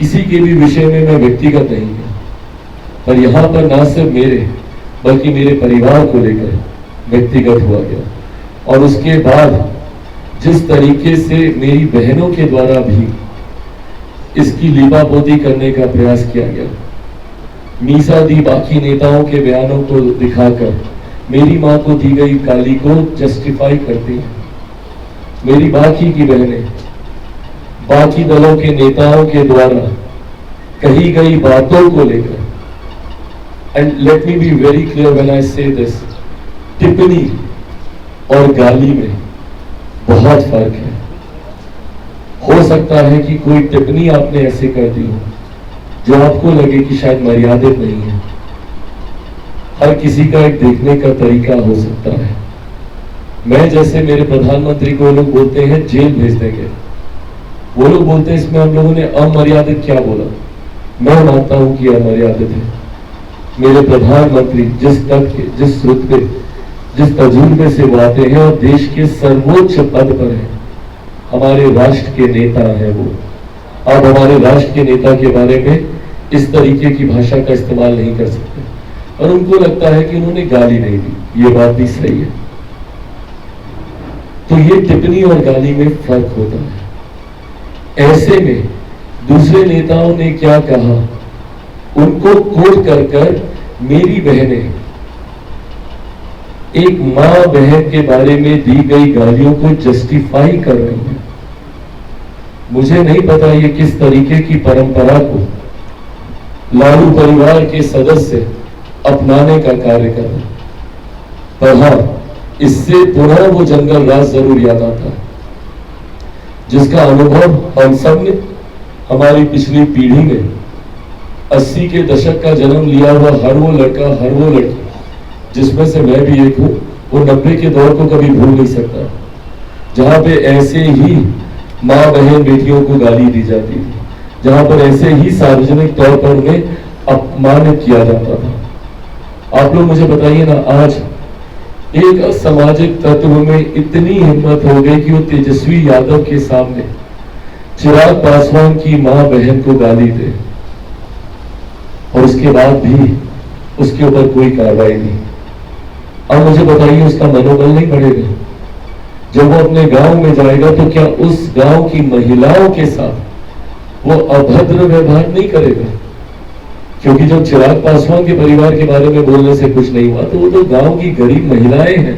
किसी के भी विषय में मैं व्यक्तिगत नहीं है, पर यहाँ पर ना सिर्फ मेरे बल्कि मेरे परिवार को लेकर व्यक्तिगत हुआ गया। और उसके बाद जिस तरीके से मेरी बहनों के द्वारा भी इसकी लीपापोती करने का प्रयास किया गया, मीसा दी बाकी नेताओं के बयानों को दिखाकर मेरी मां को दी गई गाली को जस्टिफाई करती है। मेरी बाकी की बहनें बाकी दलों के नेताओं के द्वारा कही गई बातों को लेकर, and let me be very clear when I से दिस, टिप्पणी और गाली में बहुत फर्क है। हो सकता है कि कोई टिप्पणी आपने ऐसे कर दी हो जो आपको लगे कि शायद मर्यादित नहीं है। हर किसी का एक देखने का तरीका हो सकता है। मैं जैसे मेरे प्रधानमंत्री को लोग बोलते हैं जेल भेज देंगे, वो लोग बोलते हैं इसमें हम लोगों ने अमर्यादित क्या बोला। मैं मानता हूं कि अमर्यादित है। मेरे प्रधानमंत्री जिस तथ्य, जिस रुतबे, जिस तजुर्बे से वो आते हैं और देश के सर्वोच्च पद पर हैं, हमारे राष्ट्र के नेता हैं वो। आप हमारे राष्ट्र के नेता के बारे में इस तरीके की भाषा का इस्तेमाल नहीं कर सकते। और उनको लगता है कि उन्होंने गाली नहीं दी, ये बात भी सही है। तो ये टिप्पणी और गाली में फर्क होता है। ऐसे में दूसरे नेताओं ने क्या कहा, उनको कोट कर कर मेरी बहनें एक मां बहन के बारे में दी गई गालियों को जस्टिफाई कर रही हैं। मुझे नहीं पता ये किस तरीके की परंपरा को लालू परिवार के सदस्य अपनाने का कार्य कर रहे हैं, पर हाँ, इससे पुनः वो जंगल राज जरूर याद आता है जिसका अनुभव हम सब ने हमारी पिछली पीढ़ी में 80 के दशक का जन्म लिया हुआ हर वो लड़का, हर वो लड़की, जिसमें से मैं भी एक हूं, वो 90 के दौर को कभी भूल नहीं सकता, जहां पे ऐसे ही माँ बहन बेटियों को गाली दी जाती थी, जहां पर ऐसे ही सार्वजनिक तौर पर उन्हें अपमानित किया जाता था। आप लोग मुझे बताइए ना, आज एक असामाजिक तत्व में इतनी हिम्मत हो गई कि वो तेजस्वी यादव के सामने चिराग पासवान की मां बहन को गाली दे, और उसके बाद भी उसके ऊपर कोई कार्रवाई नहीं। अब मुझे बताइए, उसका मनोबल नहीं बढ़ेगा? जब वो अपने गांव में जाएगा तो क्या उस गांव की महिलाओं के साथ वो अभद्र व्यवहार नहीं करेगा? क्योंकि जब चिराग पासवान के परिवार के बारे में बोलने से कुछ नहीं हुआ, तो वो तो गांव की गरीब महिलाएं हैं,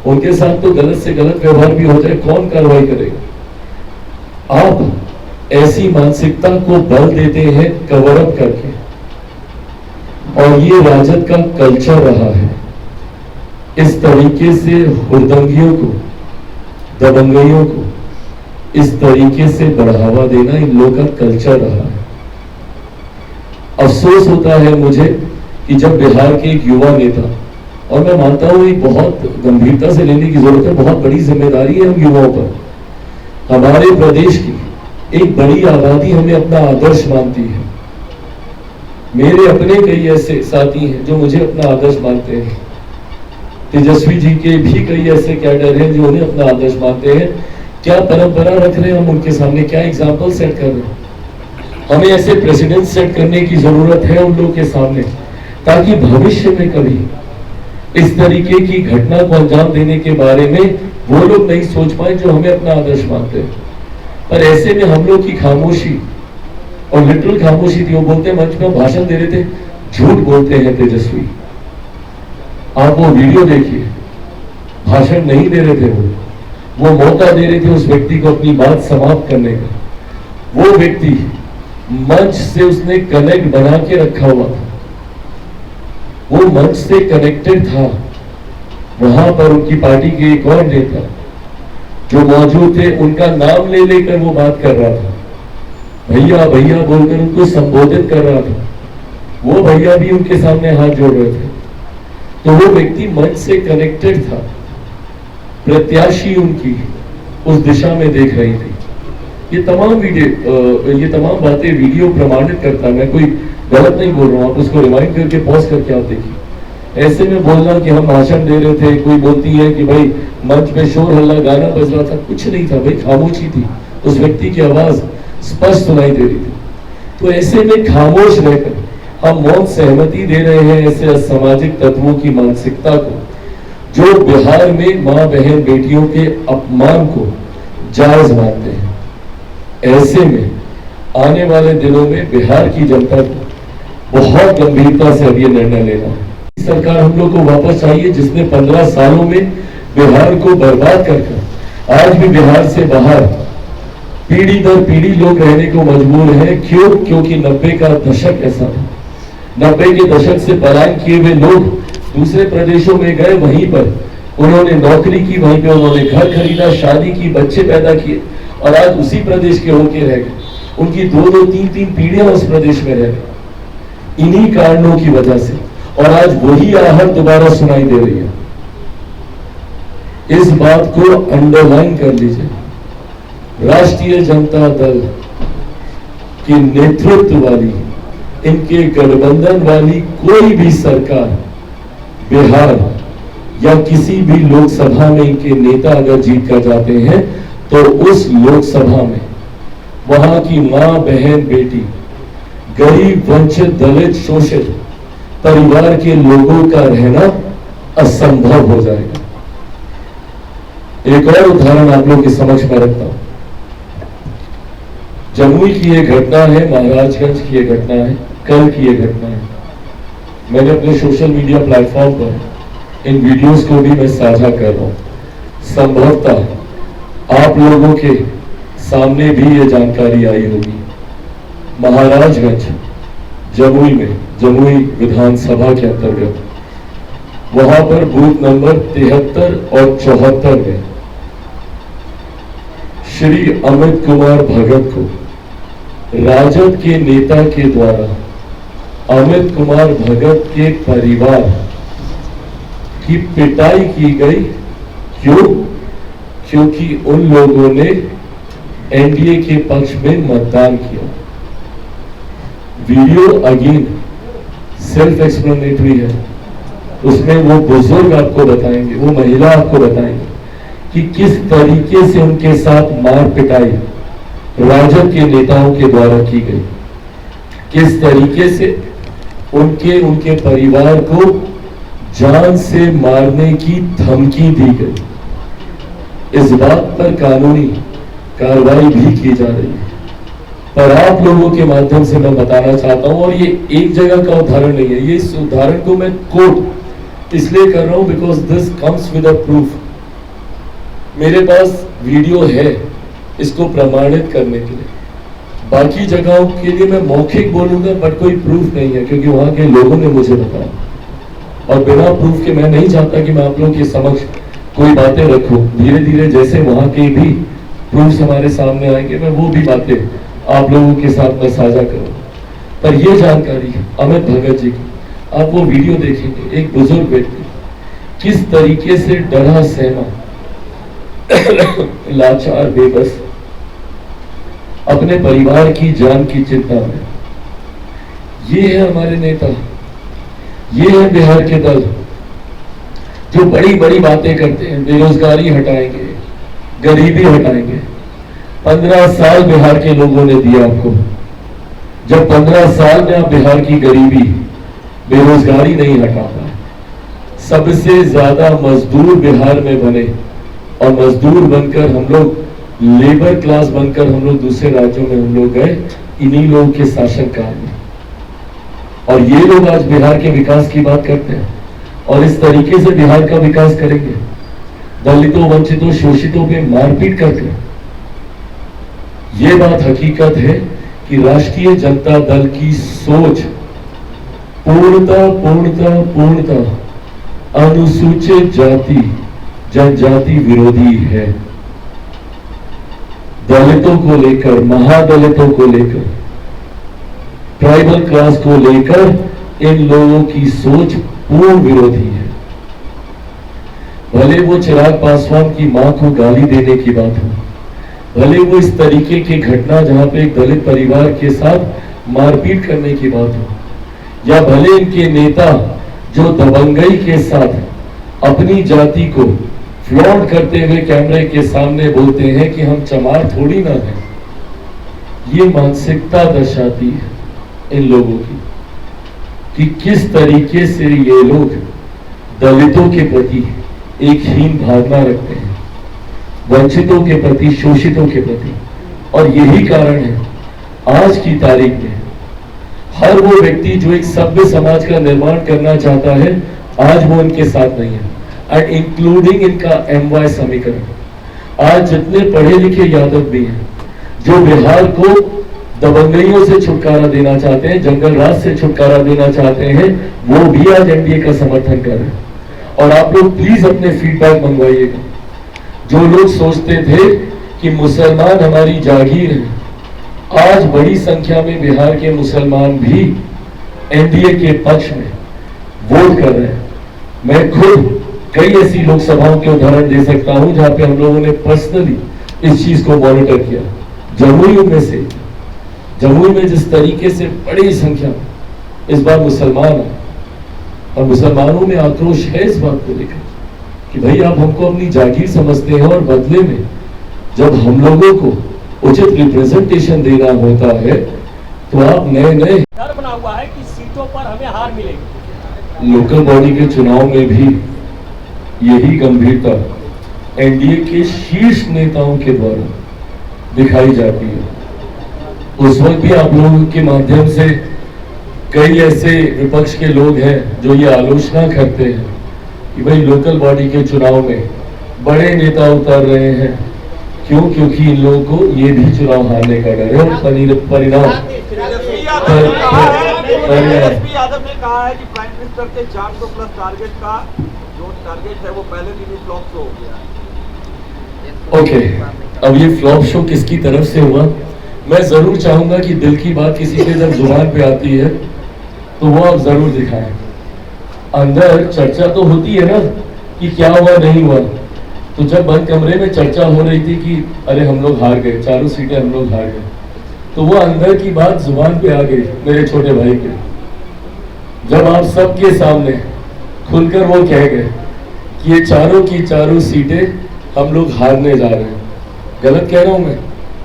उनके साथ तो गलत से गलत व्यवहार भी हो जाए, कौन कार्रवाई करेगा? आप ऐसी मानसिकता को बल देते हैं कवर अप करके, और ये राजद का कल्चर रहा है। इस तरीके से हुड़दंगियों को, दबंगइयों को इस तरीके से बढ़ावा देना इन लोगों का कल्चर रहा है। अफसोस होता है मुझे कि जब बिहार के एक युवा नेता, और मैं मानता हूं ये बहुत गंभीरता से लेने की जरूरत है, बहुत बड़ी जिम्मेदारी है हम युवाओं पर, हमारे प्रदेश की एक बड़ी आबादी हमें अपना आदर्श मानती है। मेरे अपने कई ऐसे साथी हैं जो मुझे अपना आदर्श मानते हैं, तेजस्वी जी के भी कई ऐसे कैडर हैं जो उन्हें अपना आदर्श मानते हैं। क्या परंपरा रख रहे हैं हम उनके सामने, क्या एग्जाम्पल सेट कर रहे हैं? हमें ऐसे प्रेसिडेंट सेट करने की जरूरत है उन लोगों के सामने, ताकि भविष्य में कभी इस तरीके की घटना को अंजाम देने के बारे में वो लोग नहीं सोच पाए जो हमें अपना आदर्श मानते हैं। पर ऐसे में हम लोग की खामोशी, और लिटरल खामोशी थी, वो बोलते मंच में भाषण दे रहे थे, झूठ बोलते हैं तेजस्वी। आप वो वीडियो देखिए, भाषण नहीं दे रहे थे, वो मौका दे रहे थे उस व्यक्ति को अपनी बात समाप्त करने का। वो व्यक्ति मंच से उसने कनेक्ट बना के रखा हुआ था, वो मंच से कनेक्टेड था। वहां पर उनकी पार्टी के एक और नेता जो मौजूद थे, उनका नाम ले लेकर वो बात कर रहा था, भैया भैया बोलकर उनको संबोधित कर रहा था। वो भैया भी उनके सामने हाथ जोड़ रहे थे। तो वो व्यक्ति मंच से कनेक्टेड था, प्रत्याशी उनकी उस दिशा में देख रही थी। ये तमाम बातें वीडियो प्रमाणित करता है, मैं कोई गलत नहीं बोल रहा हूँ, आप उसको रिवाइंड करके पॉज करके आप देखिए। ऐसे में बोलना कि हम भाषण दे रहे थे, कोई बोलती है कि भाई मंच में शोर हल्ला गाना बज रहा था, कुछ नहीं था भाई, खामोशी थी। उस व्यक्ति की आवाज स्पष्ट सुनाई दे रही थी। तो ऐसे में खामोश रहकर हम मौन सहमति दे रहे हैं ऐसे असामाजिक तत्वों की मानसिकता को, जो बिहार में मां बहन बेटियों के अपमान को जायज मानते हैं। ऐसे में आने वाले दिनों में बिहार की जनता को बहुत गंभीरता से अब ये निर्णय लेना है। सरकार हम लोग को वापस चाहिए, जिसने 15 सालों में बिहार को बर्बाद कर आज भी बिहार से बाहर पीढ़ी दर पीढ़ी लोग रहने को मजबूर हैं। क्यों? क्योंकि 90 का दशक ऐसा था। 90 के दशक से पलायन किए हुए लोग दूसरे प्रदेशों में गए, वहीं पर उन्होंने नौकरी की, वहीं पे उन्होंने घर खरीदा, शादी की, बच्चे पैदा किए और आज उसी प्रदेश के होके रह गए। उनकी 2-2, 3-3 पीढ़ियां उस प्रदेश में रह गई इन्हीं कारणों की वजह से, और आज वही आहट दोबारा सुनाई दे रही है। इस बात को अंडरलाइन कर लीजिए, राष्ट्रीय जनता दल के नेतृत्व वाली, इनके गठबंधन वाली कोई भी सरकार बिहार या किसी भी लोकसभा में इनके नेता अगर जीत कर जाते हैं तो उस लोकसभा में वहां की मां बहन बेटी, गरीब वंचित दलित शोषित परिवार के लोगों का रहना असंभव हो जाएगा। एक और उदाहरण आप लोग के समक्ष में रखता हूं। जमुई की यह घटना है, महाराजगंज की यह घटना है, कल की यह घटना है। मैंने अपने सोशल मीडिया प्लेटफॉर्म पर इन वीडियोस को भी मैं साझा कर रहा हूं। संभवतः आप लोगों के सामने भी ये जानकारी आई होगी। महाराजगंज जमुई में, जमुई विधानसभा के अंतर्गत, वहां पर बूथ नंबर 73 और 74 में श्री अमित कुमार भगत को राजद के नेता के द्वारा अमित कुमार भगत के परिवार की पिटाई की गई। क्यों? क्योंकि उन लोगों ने एनडीए के पक्ष में मतदान किया। वीडियो अगेन सेल्फ एक्सप्लेनेटरी है, उसमें वो बुजुर्ग आपको बताएंगे, वो महिला आपको बताएंगे कि किस तरीके से उनके साथ मार पिटाई राजद के नेताओं के द्वारा की गई, किस तरीके से उनके परिवार को जान से मारने की धमकी दी गई। इस बात पर कानूनी कार्रवाई भी की जा रही है। पर आप लोगों के माध्यम से मैं बताना चाहता हूं, और ये एक जगह का उदाहरण नहीं है, ये इस उदाहरण को मैं कोट इसलिए कर रहा हूं because this comes with a proof. मेरे पास वीडियो है इसको प्रमाणित करने के लिए। बाकी जगहों के लिए मैं मौखिक बोलूंगा बट कोई प्रूफ नहीं है, क्योंकि वहां के लोगों ने मुझे बताया, और बिना प्रूफ के मैं नहीं चाहता कि मैं आप लोगों के समक्ष कोई बातें रखूं। धीरे धीरे जैसे वहां के भी प्रूफ हमारे सामने आएंगे, मैं वो भी बातें आप लोगों के साथ में साझा करूं। पर यह जानकारी अमित भगत जी की, आप वो वीडियो देखेंगे, एक बुजुर्ग व्यक्ति किस तरीके से डरा सहमा, लाचार, बेबस, अपने परिवार की जान की चिंता में। ये है हमारे नेता, ये है बिहार के दल जो बड़ी बड़ी बातें करते हैं, बेरोजगारी हटाएंगे, गरीबी हटाएंगे। 15 साल बिहार के लोगों ने दिया आपको। जब 15 साल में आप बिहार की गरीबी, बेरोजगारी नहीं हटा पाए, सबसे ज्यादा मजदूर बिहार में बने, और मजदूर बनकर हम लोग, लेबर क्लास बनकर हम लोग दूसरे राज्यों में हम लोग गए इन्हीं लोगों के शासनकाल में। और ये लोग आज बिहार के विकास की बात करते हैं और इस तरीके से बिहार का विकास करेंगे, दलितों, वंचितों, शोषितों पे मारपीट करके। ये बात हकीकत है कि राष्ट्रीय जनता दल की सोच पूर्णतः अनुसूचित जाति, जनजाति विरोधी है। दलितों को लेकर, महादलितों को लेकर, ट्राइबल क्लास को लेकर इन लोगों की सोच पूर्ण विरोधी है। भले वो चिराग पासवान की मां को गाली देने की बात हो, भले वो इस तरीके की घटना जहां पे एक दलित परिवार के साथ मारपीट करने की बात हो, या भले इनके नेता जो दबंगई के साथ अपनी जाति को फ्लॉन्ट करते हुए कैमरे के सामने बोलते हैं कि हम चमार थोड़ी ना है। ये मानसिकता दर्शाती है इन लोगों की कि किस तरीके से ये लोग दलितों के प्रति एक हीन भावना रखते हैं, वंचितों के प्रति, शोषितों के प्रति। और यही कारण है आज की तारीख में हर वो व्यक्ति जो एक सभ्य समाज का निर्माण करना चाहता है, आज वो उनके साथ नहीं है, एंड इंक्लूडिंग इनका MY समीकरण। आज जितने पढ़े लिखे यादव भी हैं जो बिहार को दबंगइयों से छुटकारा देना चाहते हैं, जंगल राज से छुटकारा देना चाहते हैं, वो भी आज NDA का समर्थन कर रहे हैं। और आप लोग प्लीज अपने फीडबैक मंगवाइएगा। जो लोग सोचते थे कि मुसलमान हमारी जागीर है, आज बड़ी संख्या में बिहार के मुसलमान भी NDA के पक्ष में वोट कर रहे हैं। मैं खुद कई ऐसी लोकसभाओं के उदाहरण दे सकता हूं जहां पे हम लोगों ने पर्सनली इस चीज को मॉनिटर किया। जमुई में जिस तरीके से बड़ी संख्या इस बार मुसलमान है, और मुसलमानों में आक्रोश है इस बात को लेकर कि भाई आप हमको अपनी जागीर समझते हैं और बदले में जब हम लोगों को उचित रिप्रेजेंटेशन देना होता है तो आप नए डर बना हुआ है कि सीटों पर हमें हार मिलेगी। लोकल बॉडी के चुनाव में भी यही गंभीरता NDA के शीर्ष नेताओं के द्वारा दिखाई जाती है। उस वक्त भी आप लोगों के माध्यम से कई ऐसे विपक्ष के लोग हैं जो ये आलोचना करते हैं कि भाई लोकल बॉडी के चुनाव में बड़े नेता उतर रहे हैं। क्यों? क्योंकि इन लोगों को ये भी चुनाव हारने का डर है और परिणाम यादव ने कहा है कि प्राइम मिनिस्टर के 400+ टारगेट का जो टारगेट है वो पहले दिन ही फ्लॉप शो हो गया। ओके, अब ये फ्लॉप शो किसकी तरफ से हुआ? मैं जरूर चाहूंगा कि दिल की बात किसी के जब जुबान पे आती है तो वो आप जरूर दिखाएं। अंदर चर्चा तो होती है ना कि क्या हुआ नहीं हुआ। तो जब बंद कमरे में चर्चा हो रही थी कि अरे हम लोग हार गए, 4 सीटें हम लोग हार गए, तो वो अंदर की बात जुबान पे आ गई मेरे छोटे भाई के। जब आप सबके सामने खुलकर वो कह गए कि ये चारों की चारों सीटें हम लोग हारने जा रहे हैं। गलत कह रहा हूं मैं?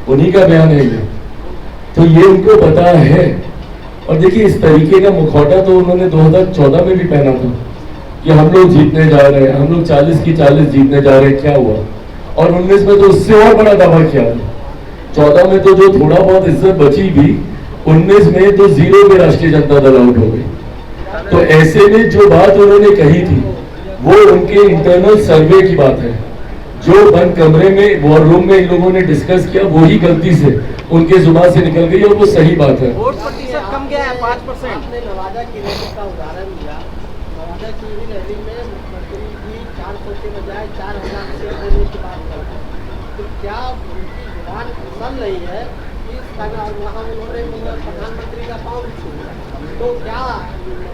उन्हीं का बयान है ये। तो ये उनको पता है। और देखिए इस तरीके का मुखौटा तो उन्होंने 2014 में भी पहना था कि हम लोग जीतने जा रहे हैं, हम लोग 40 की 40 जीतने जा रहे हैं। क्या हुआ? और 19 में तो उससे और बड़ा दावा किया था। 14 में तो जो थोड़ा बहुत इज्जत बची भी, 19 में तो 0 में राष्ट्रीय जनता दल आउट हो गई। तो ऐसे में जो बात उन्होंने कही थी वो उनके इंटरनल सर्वे की बात है। जो बंद कमरे में वॉर रूम में इन लोगों ने डिस्कस किया वही गलती से उनके जुबान से निकल गई और वो सही बात है। वोट प्रतिशत कम गया है 5%। आपने नवादा की रैली का उदाहरण दिया। नवादा की रैली में मुख्यमंत्री जी 400 के बजाय 4000 से देने की बात कर रहे हैं। तो क्या उनकी जुबान फिसल रही है? वहाँ उन्होंने प्रधानमंत्री का पाँव छुआ, तो क्या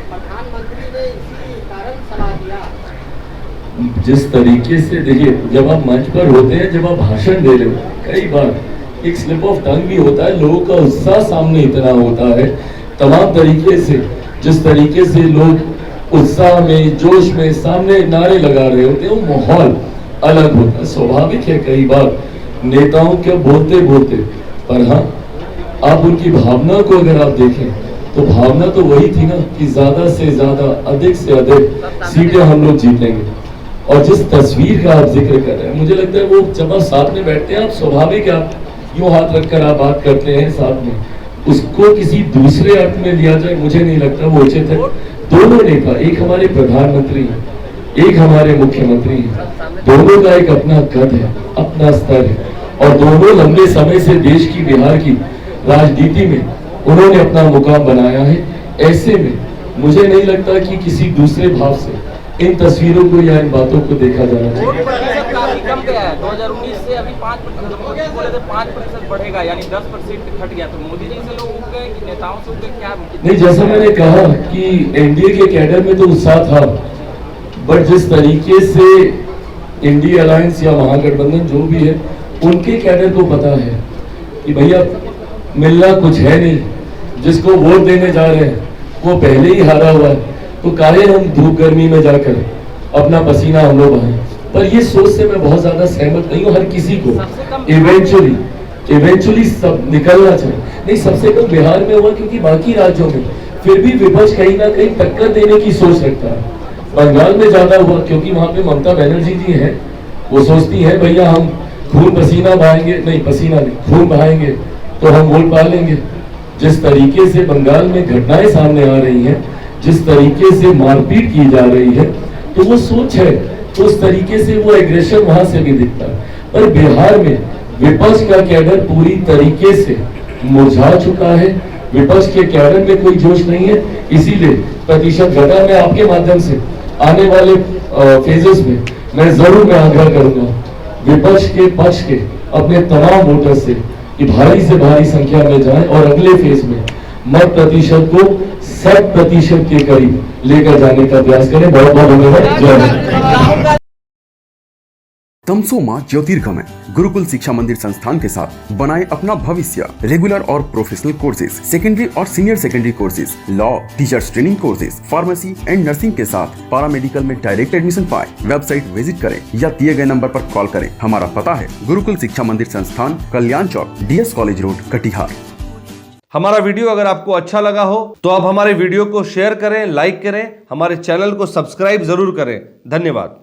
प्रधानमंत्री ने इसी कारण सलाह दिया? जिस तरीके से देखिए, जब आप मंच पर होते हैं, जब आप भाषण दे रहे हो, कई बार एक स्लिप ऑफ टंग भी होता है। लोगों का उत्साह सामने इतना होता है, तमाम तरीके से जिस तरीके से लोग उत्साह में, जोश में सामने नारे लगा रहे होते हैं, वो माहौल अलग होता है। स्वाभाविक है कई बार नेताओं के बोलते बोलते, पर हाँ आप उनकी भावना को अगर आप देखें तो भावना तो वही थी ना कि ज्यादा से ज्यादा, अधिक से अधिक सीटें हम लोग जीतेंगे। और जिस तस्वीर का आप जिक्र कर रहे हैं, मुझे लगता है वो जब आप साथ में बैठते हैं, आप स्वाभाविक आप यूं हाथ रखकर आप बात करते हैं साथ में, उसको किसी दूसरे अर्थ में लिया जाए मुझे नहीं लगता वो उचित है। दोनों नेता, एक हमारे प्रधानमंत्री हैं, एक हमारे मुख्यमंत्री हैं, दोनों का एक अपना कद है, अपना स्तर है, और दोनों लंबे समय से देश की, बिहार की राजनीति में उन्होंने अपना मुकाम बनाया है। ऐसे में मुझे नहीं लगता कि किसी दूसरे भाव से इन तस्वीरों को या इन बातों को देखा जाना चाहिए। वोट प्रतिशत काफी कम गया है 2019 से अभी 5%। मोदी बोले थे 5% बढ़ेगा, यानी 10% घट गया। तो मोदी जी से लोग उठ गए कि नेताओं से उठ गए? क्या नहीं, जैसा मैंने कहा कि NDA के कैडर में तो उत्साह था, बट जिस तरीके से इंडी अलायंस या महागठबंधन जो भी है, उनके कैडर को पता है कि भैया मिलना कुछ है नहीं, जिसको वोट देने जा रहे हैं वो पहले ही हारा हुआ है, तो काहे हम धूप गर्मी में जाकर अपना पसीना हम लोग बहाएं। पर ये सोच से मैं बहुत ज्यादा सहमत नहीं हूँ। हर किसी को इवेंचुअली इवेंचुअली सब निकलना चाहिए। नहीं, सबसे कम बिहार में हुआ क्योंकि बाकी राज्यों में फिर भी विपक्ष कहीं ना कहीं टक्कर देने की सोच रखता है। बंगाल में ज्यादा हुआ क्योंकि वहां पे ममता बनर्जी जी हैं, वो सोचती है भैया हम खून पसीना बहाएंगे, नहीं पसीना नहीं, खून बहाएंगे तो हम वोट पा लेंगे। जिस तरीके से बंगाल में घटनाएं सामने आ रही हैं, जिस तरीके से मारपीट की जा रही है, तो वो सोच है, तो उस तरीके से वो एग्रेशन वहां से भी दिखता है। पर बिहार में विपक्ष का कैडर पूरी तरीके से मुरझा चुका है, विपक्ष के कैडर में कोई जोश नहीं है, इसीलिए प्रतिशत घटा। मैं आपके माध्यम से आने वाले फेजेस में मैं जरूर आग्रह करूंगा विपक्ष के पक्ष के अपने तमाम वोटर से कि भारी से भारी संख्या में जाएं और अगले फेज में मत प्रतिशत को 100% के करीब लेकर जाने का प्रयास करें। बहुत बहुत धन्यवाद। जय हिंद। तमसो मां ज्योतिर्गमय गुरुकुल शिक्षा मंदिर संस्थान के साथ बनाए अपना भविष्य। रेगुलर और प्रोफेशनल कोर्सेज, सेकेंडरी और senior secondary courses, law, teachers training courses, pharmacy and nursing के साथ पैरामेडिकल में डायरेक्ट एडमिशन पाए। वेबसाइट विजिट करें या दिए गए नंबर पर कॉल करें। हमारा पता है गुरुकुल शिक्षा मंदिर संस्थान, कल्याण चौक, DS कॉलेज रोड, कटिहार। हमारा वीडियो अगर आपको अच्छा लगा हो तो आप हमारे वीडियो को शेयर करें, लाइक करें, हमारे चैनल को सब्सक्राइब जरूर करें। धन्यवाद।